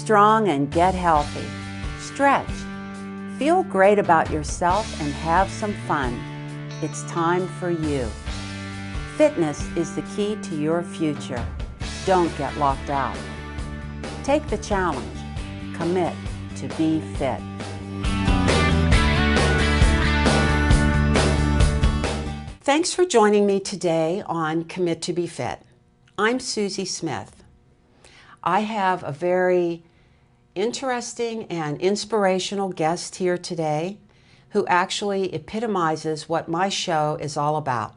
strong and get healthy. Stretch. Feel great about yourself and have some fun. It's time for you. Fitness is the key to your future. Don't get locked out. Take the challenge. Commit to be fit. Thanks for joining me today on Commit to be Fit. I'm Susie Smith. I have a very interesting and inspirational guest here today who actually epitomizes what my show is all about.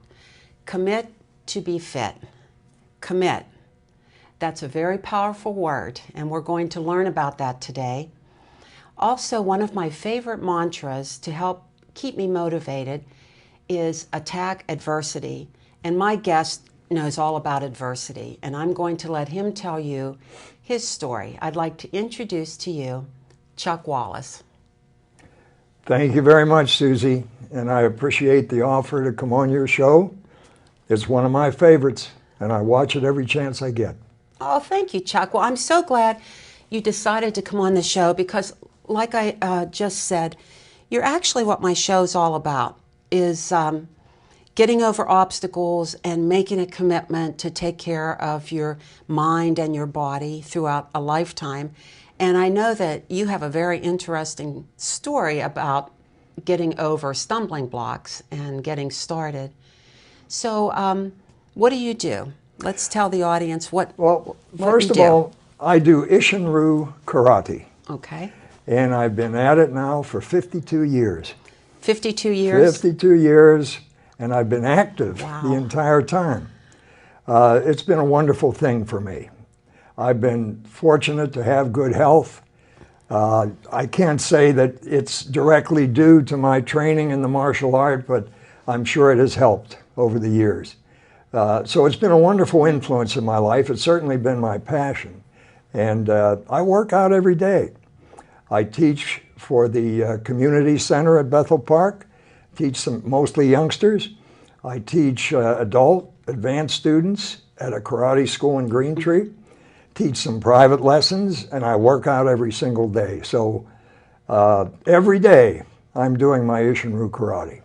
Commit to be fit. Commit. That's a very powerful word, and we're going to learn about that today. Also, one of my favorite mantras to help keep me motivated is attack adversity. And my guest knows all about adversity, and I'm going to let him tell you his story. I'd like to introduce to you Chuck Wallace. Thank you very much, Susie, and I appreciate the offer to come on your show. It's one of my favorites, and I watch it every chance I get. Oh, thank you, Chuck. Well, I'm so glad you decided to come on the show because, like I just said, you're actually what my show's all about, is getting over obstacles and making a commitment to take care of your mind and your body throughout a lifetime. And I know that you have a very interesting story about getting over stumbling blocks and getting started. So what do? Let's tell the audience what first of all, I do Isshin-Ryu karate. Okay. And I've been at it now for 52 years. 52 years? 52 years, and I've been active Wow. the entire time. It's been a wonderful thing for me. I've been fortunate to have good health. I can't say that it's directly due to my training in the martial art, but I'm sure it has helped over the years. So it's been a wonderful influence in my life. It's certainly been my passion. And I work out every day. I teach for the community center at Bethel Park, teach some mostly youngsters. I teach adult advanced students at a karate school in Green Tree, teach some private lessons, and I work out every single day. So every day I'm doing my Isshin-Ryu karate.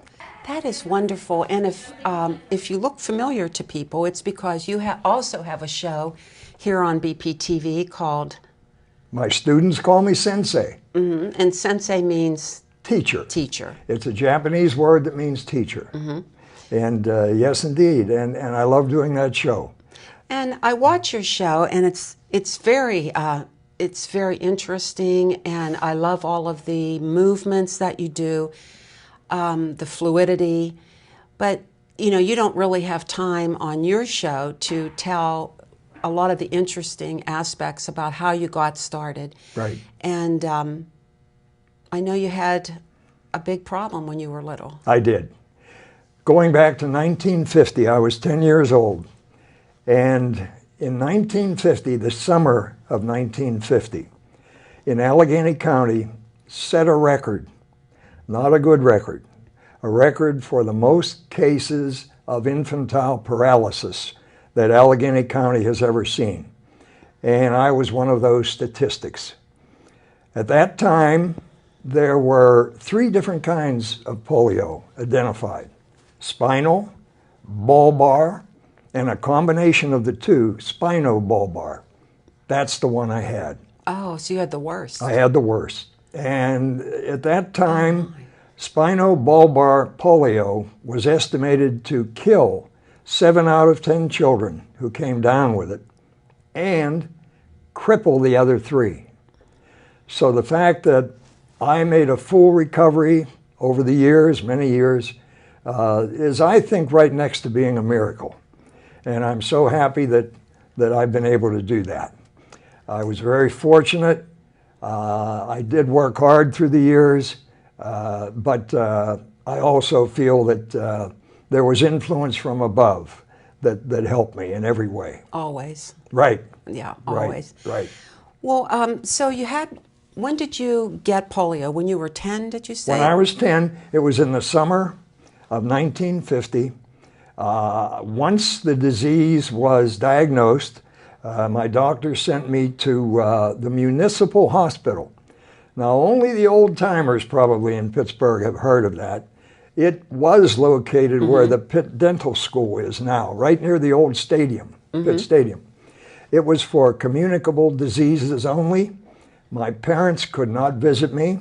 That is wonderful. And if you look familiar to people, it's because you also have a show here on BPTV called... My students call me sensei. Mm-hmm. And sensei means? Teacher. Teacher. It's a Japanese word that means teacher. Mm-hmm. And yes, indeed. And I love doing that show. And I watch your show, and it's very interesting, and I love all of the movements that you do, the fluidity. But you don't really have time on your show to tell a lot of the interesting aspects about how you got started. Right. And I know you had a big problem when you were little. I did. Going back to 1950, I was 10 years old. And in 1950, the summer of 1950, in Allegheny County, set a record, not a good record, a record for the most cases of infantile paralysis that Allegheny County has ever seen. And I was one of those statistics. At that time, there were 3 different kinds of polio identified: spinal, bulbar, and a combination of the 2, spino-bulbar. That's the one I had. Oh, so you had the worst. I had the worst. And at that time, spino-bulbar polio was estimated to kill 7 out of 10 children who came down with it and cripple the other 3. So the fact that I made a full recovery over the years, many years, is, I think, right next to being a miracle. And I'm so happy that I've been able to do that. I was very fortunate. I did work hard through the years, but I also feel that there was influence from above that helped me in every way. Always. Right. Yeah, always. Right. Well, so when did you get polio? When you were 10, did you say? When I was 10, it was in the summer of 1950. Once the disease was diagnosed, My doctor sent me to the municipal hospital. Now, only the old timers probably in Pittsburgh have heard of that. It was located where the Pitt Dental School is now, right near the old stadium, Pitt Stadium. It was for communicable diseases only. My parents could not visit me.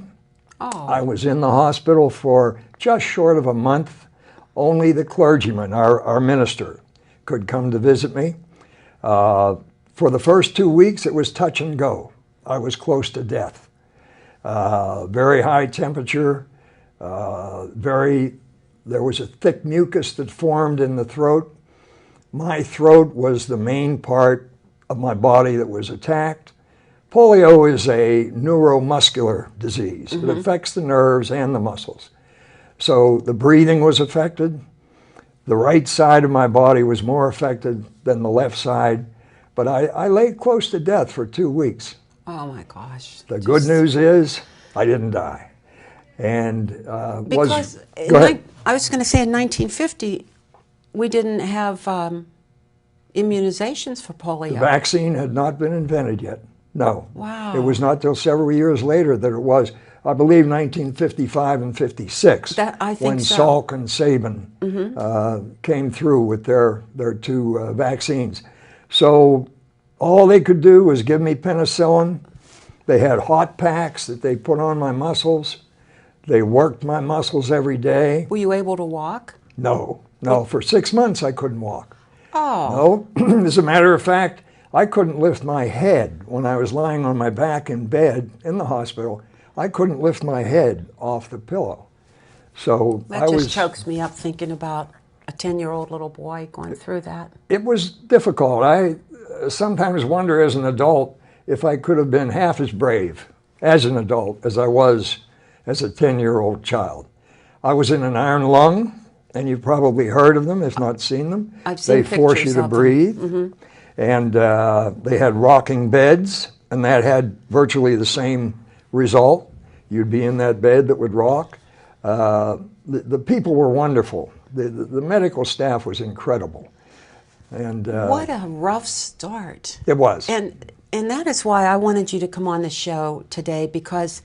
Oh. I was in the hospital for just short of a month. Only the clergyman, our minister, could come to visit me. For the first 2 weeks, it was touch and go. I was close to death. Very high temperature, there was a thick mucus that formed in the throat. My throat was the main part of my body that was attacked. Polio is a neuromuscular disease. It affects the nerves and the muscles. So the breathing was affected. The right side of my body was more affected than the left side. But I lay close to death for 2 weeks. Oh my gosh. The good news is I didn't die. And Because go ahead. I was going to say in 1950, we didn't have immunizations for polio. The vaccine had not been invented yet. No. Wow. It was not till several years later that it was. I believe 1955 and 56. I think when so. Salk and Sabin came through with their two vaccines. So all they could do was give me penicillin. They had hot packs that they put on my muscles. They worked my muscles every day. Were you able to walk? No. For 6 months I couldn't walk. Oh. No. As a matter of fact, I couldn't lift my head when I was lying on my back in bed in the hospital. I couldn't lift my head off the pillow. So That just chokes me up thinking about a 10-year-old little boy going through that. It was difficult. I sometimes wonder as an adult if I could have been half as brave as an adult as I was as a 10-year-old child. I was in an iron lung, and you've probably heard of them, if not seen them. I've seen They force you pictures to of them. breathe. And they had rocking beds, and that had virtually the same result. You'd be in that bed that would rock. The people were wonderful. The medical staff was incredible. And What a rough start. it was. And that is why I wanted you to come on the show today, because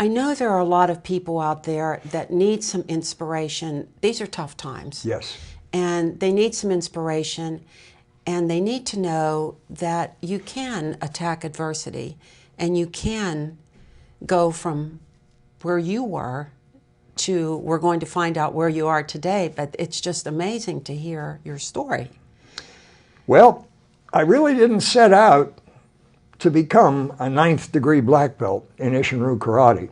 I know there are a lot of people out there that need some inspiration. These are tough times. Yes. And they need some inspiration, and they need to know that you can attack adversity and you can go from where you were to, we're going to find out where you are today, but it's just amazing to hear your story. Well, I really didn't set out to become a 9th degree black belt in Isshinryu Karate.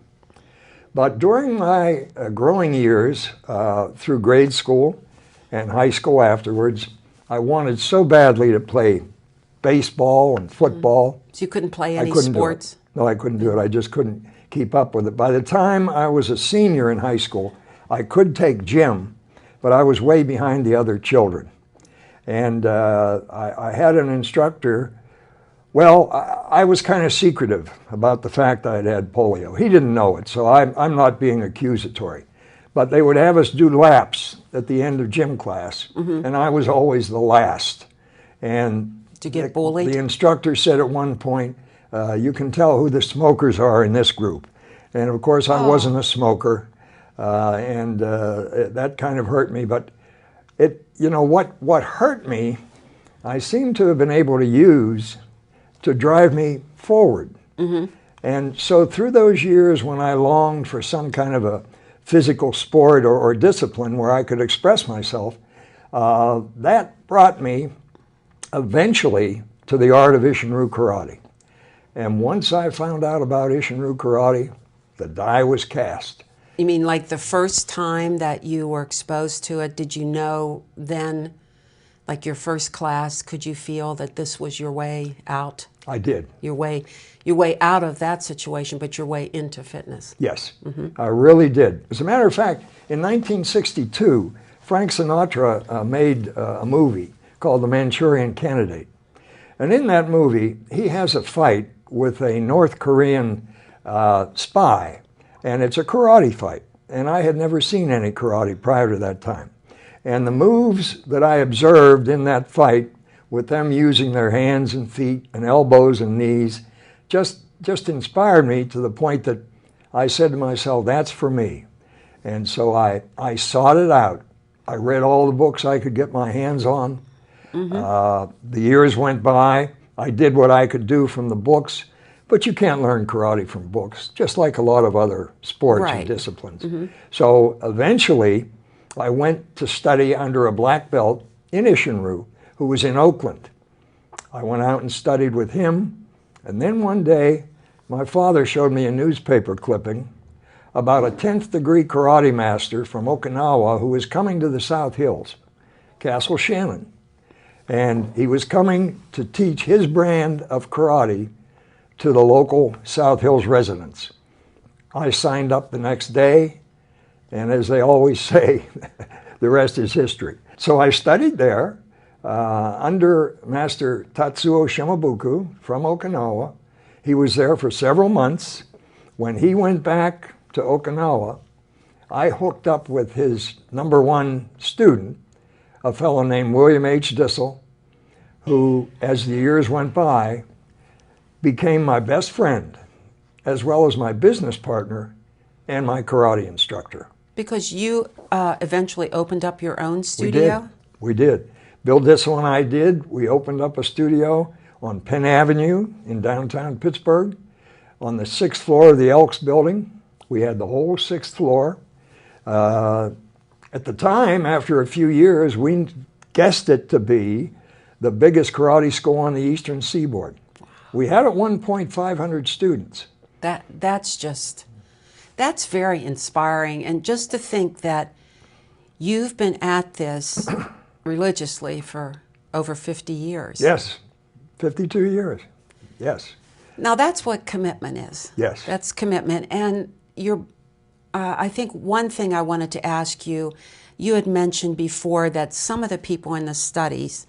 But during my growing years, through grade school and high school afterwards, I wanted so badly to play baseball and football. So you couldn't play any I couldn't sports? do it. No, I couldn't do it. I just couldn't keep up with it. By the time I was a senior in high school, I could take gym, but I was way behind the other children. And I had an instructor. Well, I was kind of secretive about the fact I'd had polio. He didn't know it, so I'm not being accusatory. But they would have us do laps at the end of gym class, and I was always the last. And Did you get bullied? The instructor said at one point, you can tell who the smokers are in this group. And of course, I wasn't a smoker, and that kind of hurt me. But what hurt me, I seem to have been able to use to drive me forward. And so through those years when I longed for some kind of a physical sport or discipline where I could express myself, that brought me eventually to the art of Isshinryu Karate. And once I found out about Isshinryu Karate, the die was cast. You mean like the first time that you were exposed to it, did you know then, like your first class, could you feel that this was your way out? I did. Your way out of that situation, but your way into fitness. Yes, I really did. As a matter of fact, in 1962, Frank Sinatra made a movie called The Manchurian Candidate. And in that movie, he has a fight with a North Korean spy, and it's a karate fight. And I had never seen any karate prior to that time. And the moves that I observed in that fight with them using their hands and feet and elbows and knees, just inspired me to the point that I said to myself, that's for me. And so I sought it out. I read all the books I could get my hands on. The years went by. I did what I could do from the books, but you can't learn karate from books, just like a lot of other sports and disciplines. So eventually, I went to study under a black belt in Isshinryu, who was in Oakland. I went out and studied with him, and then one day, my father showed me a newspaper clipping about a 10th degree karate master from Okinawa who was coming to the South Hills, Castle Shannon. And he was coming to teach his brand of karate to the local South Hills residents. I signed up the next day, and as they always say, the rest is history. So I studied there under Master Tatsuo Shimabuku from Okinawa. He was there for several months. When he went back to Okinawa, I hooked up with his #1 student, a fellow named William H. Dissel, who, as the years went by, became my best friend, as well as my business partner and my karate instructor. Because you eventually opened up your own studio? We did. Bill Dissel and I did. We opened up a studio on Penn Avenue in downtown Pittsburgh, on the 6th floor of the Elks building. We had the whole 6th floor. At the time, after a few years, we guessed it to be the biggest karate school on the Eastern Seaboard. We had at one point 500 students. That's very inspiring. And just to think that you've been at this religiously for over 50 years. Yes, 52 years, yes. Now that's what commitment is. Yes. That's commitment. And I think one thing I wanted to ask you, you had mentioned before that some of the people in the studies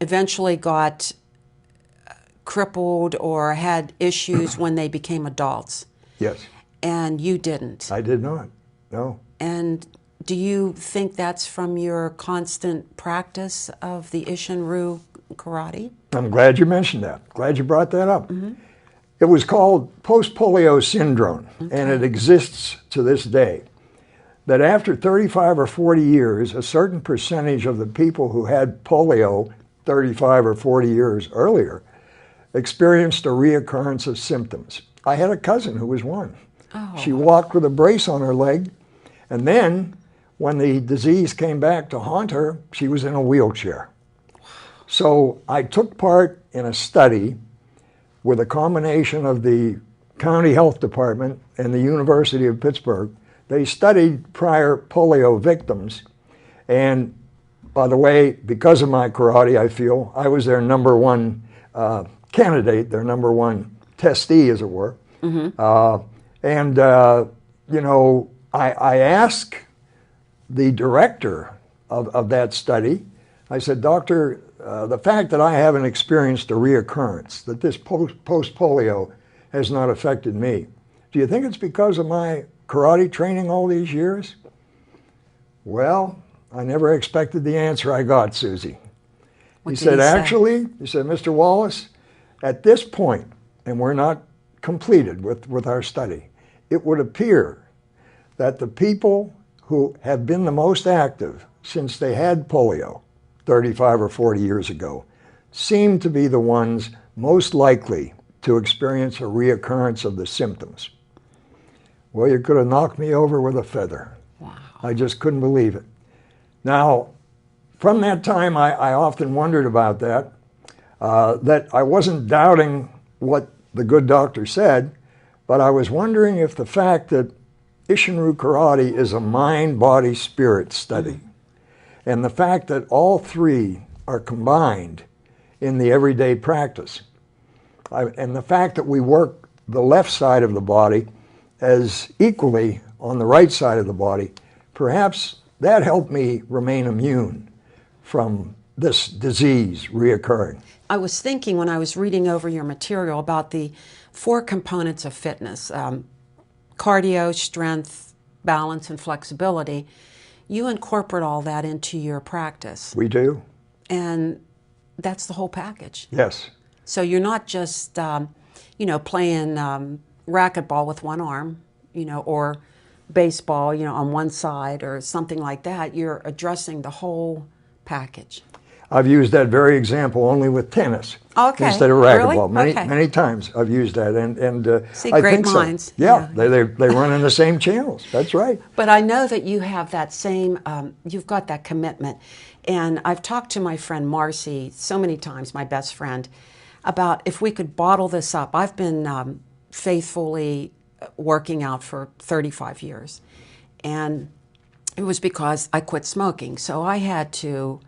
eventually got crippled or had issues when they became adults. Yes. And you didn't. I did not, no. And do you think that's from your constant practice of the Isshinryu karate? I'm glad you mentioned that. Glad you brought that up. It was called post-polio syndrome, and it exists to this day. That after 35 or 40 years, a certain percentage of the people who had polio 35 or 40 years earlier experienced a reoccurrence of symptoms. I had a cousin who was one. She walked with a brace on her leg, and then when the disease came back to haunt her, she was in a wheelchair. So I took part in a study with a combination of the County Health Department and the University of Pittsburgh. They studied prior polio victims, and by the way, because of my karate, I feel, I was their #1 candidate, their #1 testee, as it were. You know, I asked the director of that study, I said, Doctor, the fact that I haven't experienced a reoccurrence, that this post-polio has not affected me, do you think it's because of my karate training all these years? Well, I never expected the answer I got, Susie. He said, actually, he said, Mr. Wallace, at this point, and we're not completed with our study, it would appear that the people who have been the most active since they had polio 35 or 40 years ago seem to be the ones most likely to experience a reoccurrence of the symptoms. Well, you could have knocked me over with a feather. Wow. I just couldn't believe it. Now, from that time, I often wondered about that, that I wasn't doubting what the good doctor said, but I was wondering if the fact that Isshinryu karate is a mind, body, spirit study, and the fact that all three are combined in the everyday practice, and the fact that we work the left side of the body as equally on the right side of the body, perhaps that helped me remain immune from this disease reoccurring. I was thinking when I was reading over your material about the 4 components of fitness, cardio, strength, balance, and flexibility. You incorporate all that into your practice. We do. And that's the whole package. Yes. So you're not just, playing racquetball with one arm, or baseball, on one side or something like that. You're addressing the whole package. I've used that very example only with tennis instead of racquetball. Really? Many times I've used that, and See, I great think minds. so. Yeah, they run in the same channels. That's right. But I know that you have that same, you've got that commitment. And I've talked to my friend Marcy so many times, my best friend, about if we could bottle this up. I've been faithfully working out for 35 years. And it was because I quit smoking. So I had to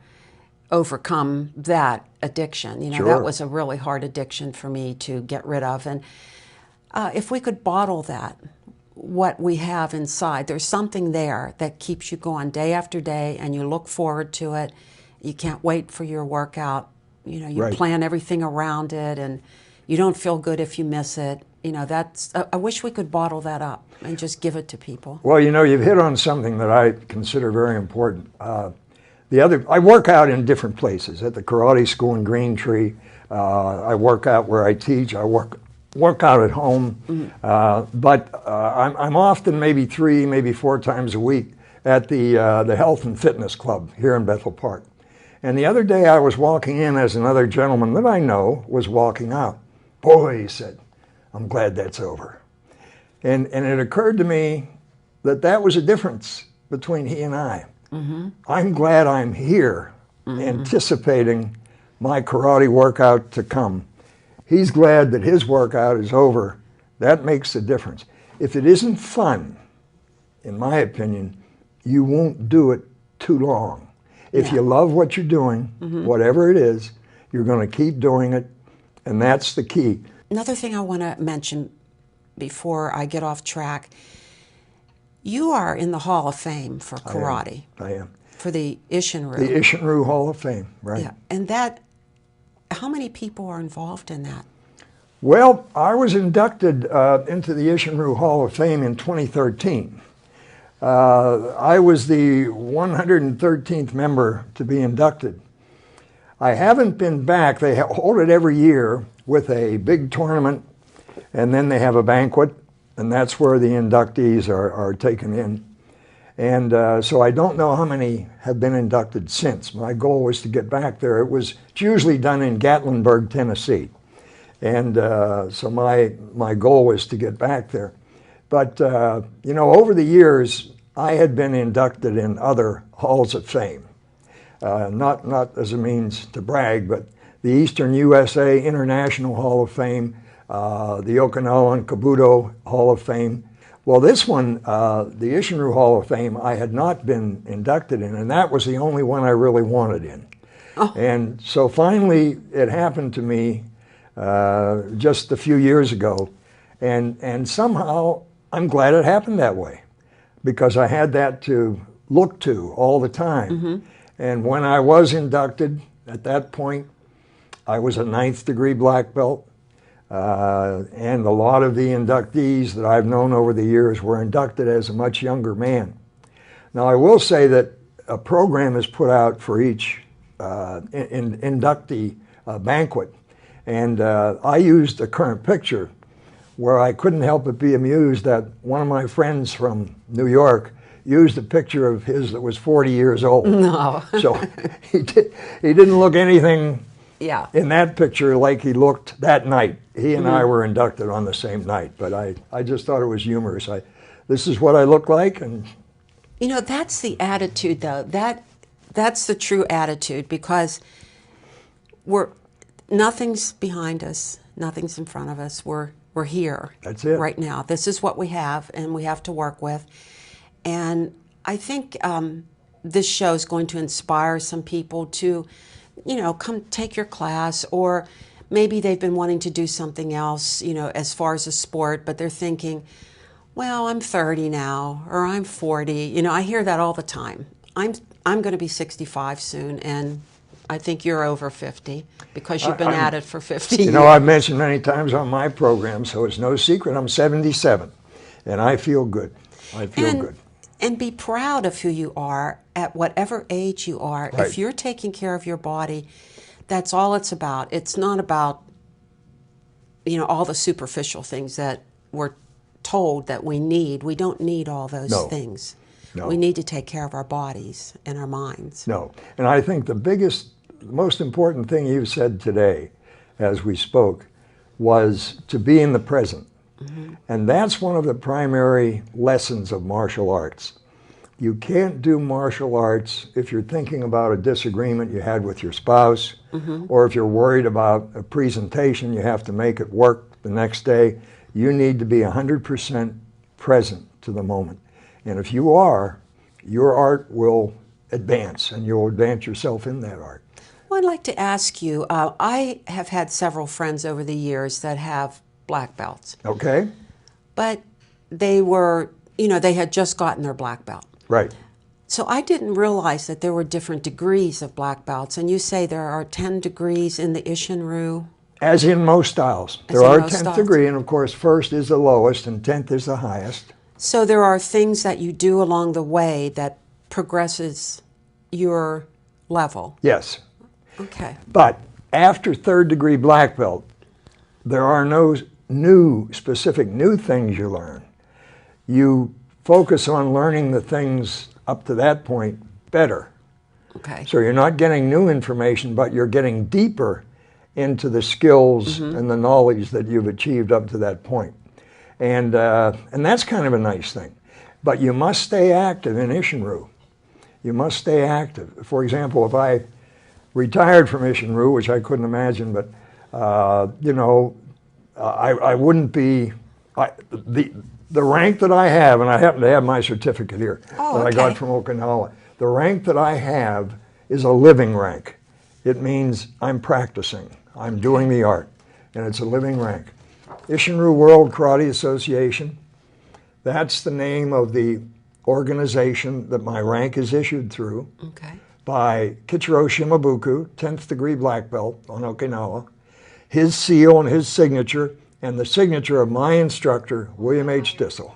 overcome that addiction. Sure. That was a really hard addiction for me to get rid of. And if we could bottle that, what we have inside, there's something there that keeps you going day after day, and you look forward to it. You can't wait for your workout. You Right. plan everything around it, and you don't feel good if you miss it. I wish we could bottle that up and just give it to people. Well, you've hit on something that I consider very important. I work out in different places. At the karate school in Green Tree, I work out where I teach. I work out at home, but I'm often maybe 3, maybe 4 times a week at the Health and Fitness Club here in Bethel Park. And the other day I was walking in as another gentleman that I know was walking out. Boy, he said, I'm glad that's over. And it occurred to me that was a difference between he and I. Mm-hmm. I'm glad I'm here, anticipating my karate workout to come. He's glad that his workout is over. That makes a difference. If it isn't fun, in my opinion, you won't do it too long. If you love what you're doing, whatever it is, you're going to keep doing it, and that's the key. Another thing I want to mention before I get off track, you are in the Hall of Fame for karate. I am. For the Isshin-Ryu. The Isshin-Ryu Hall of Fame, right. Yeah, and how many people are involved in that? Well, I was inducted into the Isshin-Ryu Hall of Fame in 2013. I was the 113th member to be inducted. I haven't been back. They hold it every year with a big tournament, and then they have a banquet, and that's where the inductees are taken in. And so I don't know how many have been inducted since. My goal was to get back there. It's usually done in Gatlinburg, Tennessee. And so my goal was to get back there. But, over the years, I had been inducted in other halls of fame. Not as a means to brag, but the Eastern USA International Hall of Fame, the Okinawan Kabuto Hall of Fame. Well, this one, the Isshin-Ryu Hall of Fame, I had not been inducted in, and that was the only one I really wanted in. Oh. And so finally, it happened to me just a few years ago, and somehow I'm glad it happened that way, because I had that to look to all the time. Mm-hmm. And when I was inducted, at that point, I was a 9th degree black belt. And a lot of the inductees that I've known over the years were inducted as a much younger man. Now, I will say that a program is put out for each inductee banquet. And I used a current picture where I couldn't help but be amused that one of my friends from New York used a picture of his that was 40 years old. No. So he didn't look anything in that picture like he looked that night. He and I were inducted on the same night, but I just thought it was humorous. This is what I look like. And that's the attitude, though. That's the true attitude, because nothing's behind us, nothing's in front of us. We're here. That's it. Right now. This is what we have, and we have to work with. And I think this show is going to inspire some people to, come take your class, or maybe they've been wanting to do something else, as far as a sport, but they're thinking, well, I'm 30 now, or I'm 40. I hear that all the time. I'm going to be 65 soon, and I think you're over 50 because you've been at it for 50 years. I've mentioned many times on my program, so it's no secret, I'm 77, and I feel good. I feel good. And be proud of who you are at whatever age you are. Right. If you're taking care of your body, that's all it's about. It's not about, all the superficial things that we're told that we need. We don't need all those No. things. No. We need to take care of our bodies and our minds. No. And I think the most important thing you said today as we spoke was to be in the present. Mm-hmm. And that's one of the primary lessons of martial arts. You can't do martial arts if you're thinking about a disagreement you had with your spouse, mm-hmm. or if you're worried about a presentation you have to make at work the next day. You need to be 100% present to the moment. And if you are, your art will advance, and you'll advance yourself in that art. Well, I'd like to ask you, I have had several friends over the years that have black belts. Okay. But they were, they had just gotten their black belt. Right. So I didn't realize that there were different degrees of black belts. And you say there are 10 degrees in the Isshin-Ryu? As in most styles. There are 10th degree, and of course, first is the lowest, and 10th is the highest. So there are things that you do along the way that progresses your level? Yes. Okay. But after 3rd degree black belt, there are no specific new things you learn. You focus on learning the things up to that point better. Okay. So you're not getting new information, but you're getting deeper into the skills mm-hmm. and the knowledge that you've achieved up to that point. And that's kind of a nice thing. But you must stay active in Isshin-Ryu. You must stay active. For example, if I retired from Isshin-Ryu, which I couldn't imagine, but I wouldn't be the rank that I have, and I happen to have my certificate here I got from Okinawa. The rank that I have is a living rank. It means I'm practicing. I'm doing the art, and it's a living rank. Isshin-Ryu World Karate Association, that's the name of the organization that my rank is issued through. Okay. By Kichiro Shimabuku, 10th degree black belt on Okinawa. His seal and his signature, and the signature of my instructor, William H. Dissel.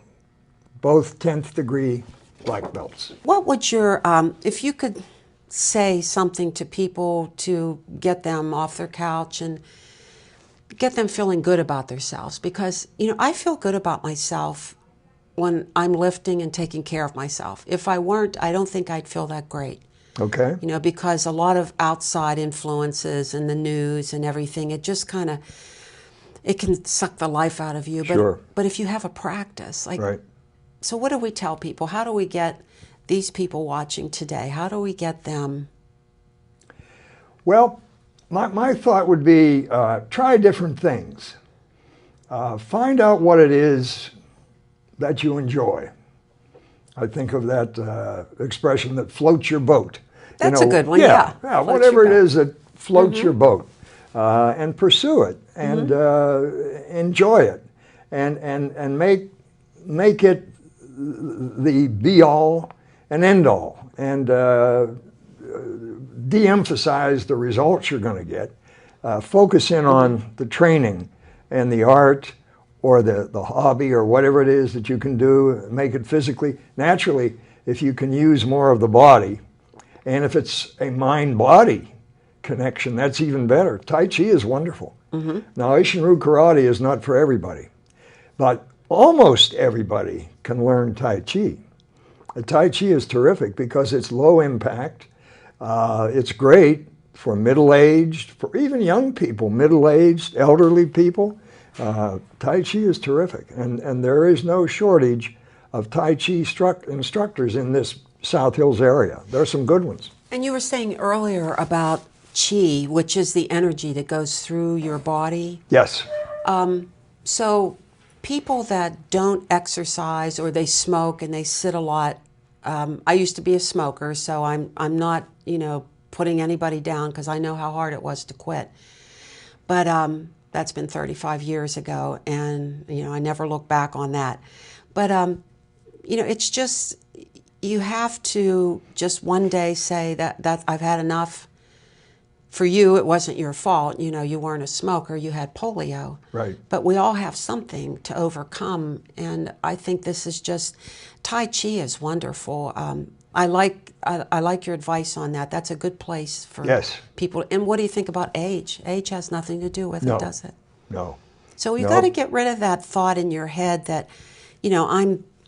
Both 10th degree black belts. What would your, if you could say something to people to get them off their couch and get them feeling good about themselves? Because, I feel good about myself when I'm lifting and taking care of myself. If I weren't, I don't think I'd feel that great. Okay. Because a lot of outside influences and the news and everything, it just kind of, it can suck the life out of you. Sure. But if you have a practice, right. So what do we tell people? How do we get these people watching today? How do we get them? Well, my thought would be try different things. Find out what it is that you enjoy. I think of that expression that floats your boat. That's a good one, yeah. Yeah, whatever it is that floats mm-hmm. your boat. And pursue it and mm-hmm. Enjoy it and make it the be-all and end-all, and de-emphasize the results you're going to get. Focus in on the training and the art or the hobby or whatever it is that you can do. Make it physically. Naturally, if you can use more of the body, and if it's a mind-body connection, that's even better. Tai Chi is wonderful. Mm-hmm. Now, Isshin-Ryu Karate is not for everybody, but almost everybody can learn Tai Chi. Tai Chi is terrific because it's low impact. It's great for middle-aged, for even young people, middle-aged, elderly people. Tai Chi is terrific, and there is no shortage of Tai Chi instructors in this South Hills area. There are some good ones. And you were saying earlier about Qi, which is the energy that goes through your body. Yes. So people that don't exercise or they smoke and they sit a lot, I used to be a smoker, so I'm not, putting anybody down because I know how hard it was to quit. But that's been 35 years ago, and, I never look back on that. But, it's just, you have to just one day say that I've had enough. For you, it wasn't your fault. You weren't a smoker. You had polio. Right. But we all have something to overcome. And I think this is just, Tai Chi is wonderful. I like your advice on that. That's a good place for Yes. people. And what do you think about age? Age has nothing to do with No. it, does it? No. So you No. got to get rid of that thought in your head that,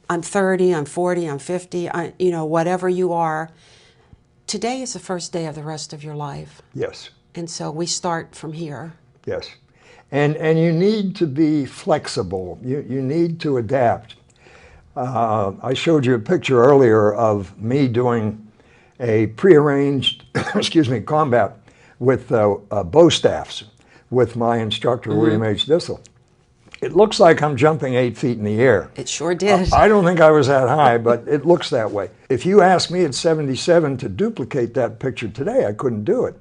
I'm 30, I'm 40, I'm 50, whatever you are. Today is the first day of the rest of your life. Yes. And so we start from here. Yes. And you need to be flexible. You need to adapt. I showed you a picture earlier of me doing a prearranged, combat with bow staffs with my instructor, William H. Dissel. It looks like I'm jumping 8 feet in the air. It sure did. I don't think I was that high, but it looks that way. If you asked me at 77 to duplicate that picture today, I couldn't do it.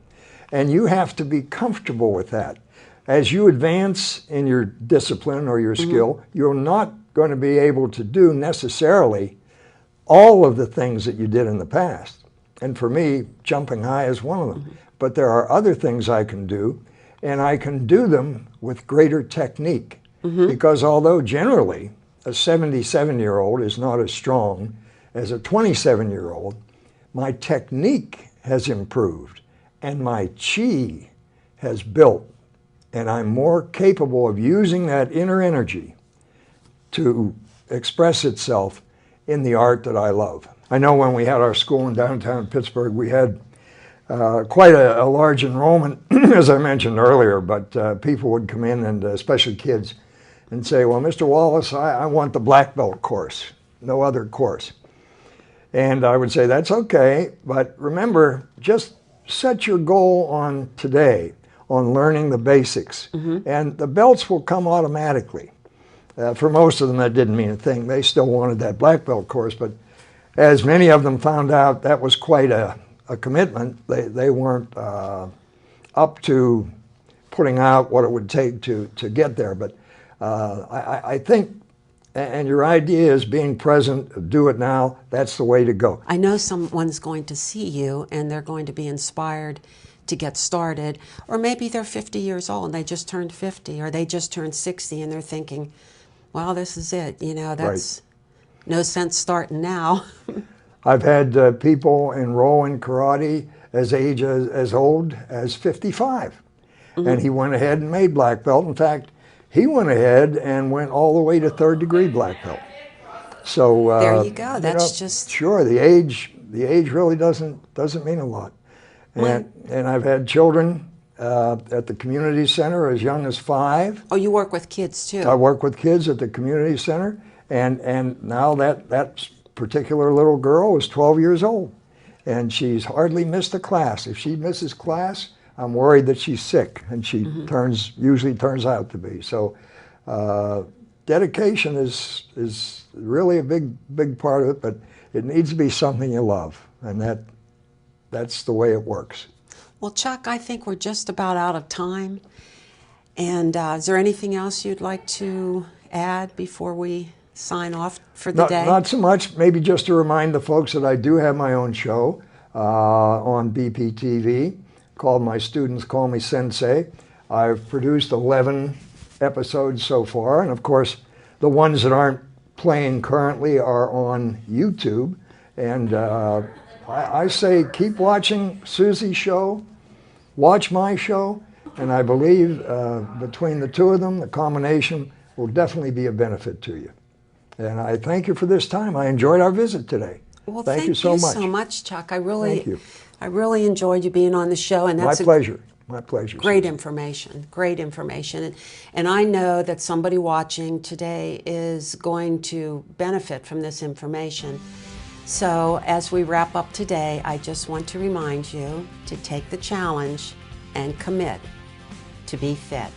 And you have to be comfortable with that. As you advance in your discipline or your skill, you're not going to be able to do necessarily all of the things that you did in the past. And for me, jumping high is one of them. But there are other things I can do, and I can do them with greater technique. Because although generally a 77-year-old is not as strong as a 27-year-old, my technique has improved and my chi has built, and I'm more capable of using that inner energy to express itself in the art that I love. I know when we had our school in downtown Pittsburgh, we had quite a large enrollment, as I mentioned earlier, but people would come in, and especially kids, and say, well, Mr. Wallace, I want the black belt course, no other course. And I would say, that's okay, but remember, just set your goal on today, on learning the basics, and the belts will come automatically. For most of them, that didn't mean a thing. They still wanted that black belt course, but as many of them found out, that was quite a commitment. They weren't up to putting out what it would take to get there. But I think, and your idea is being present, do it now, that's the way to go. I know someone's going to see you and they're going to be inspired to get started, or maybe they're 50 years old and they just turned 50, or they just turned 60 and they're thinking, well, this is it, that's no sense starting now. I've had people enroll in karate as old as 55, and he went ahead and made black belt. In fact, he went ahead and went all the way to 3rd degree black belt. So there you go. That's just sure. The age really doesn't mean a lot. And I've had children at the community center as young as 5. Oh, you work with kids too. I work with kids at the community center, and now that particular little girl is 12 years old, and she's hardly missed a class. If she misses class, I'm worried that she's sick, and she usually turns out to be. So dedication is really a big part of it, but it needs to be something you love, and that's the way it works. Well, Chuck, I think we're just about out of time. And is there anything else you'd like to add before we sign off for the day? Not so much. Maybe just to remind the folks that I do have my own show on BPTV called My Students Call Me Sensei. I've produced 11 episodes so far, and of course the ones that aren't playing currently are on YouTube. And I say keep watching Susie's show, watch my show, and I believe between the two of them, the combination will definitely be a benefit to you. And I thank you for this time. I enjoyed our visit today. Well, thank you so much, Chuck. Thank you. I really enjoyed you being on the show, and that's my pleasure. My pleasure. Great Susan. information. Great information. And I know that somebody watching today is going to benefit from this information. So as we wrap up today, I just want to remind you to take the challenge and commit to be fit.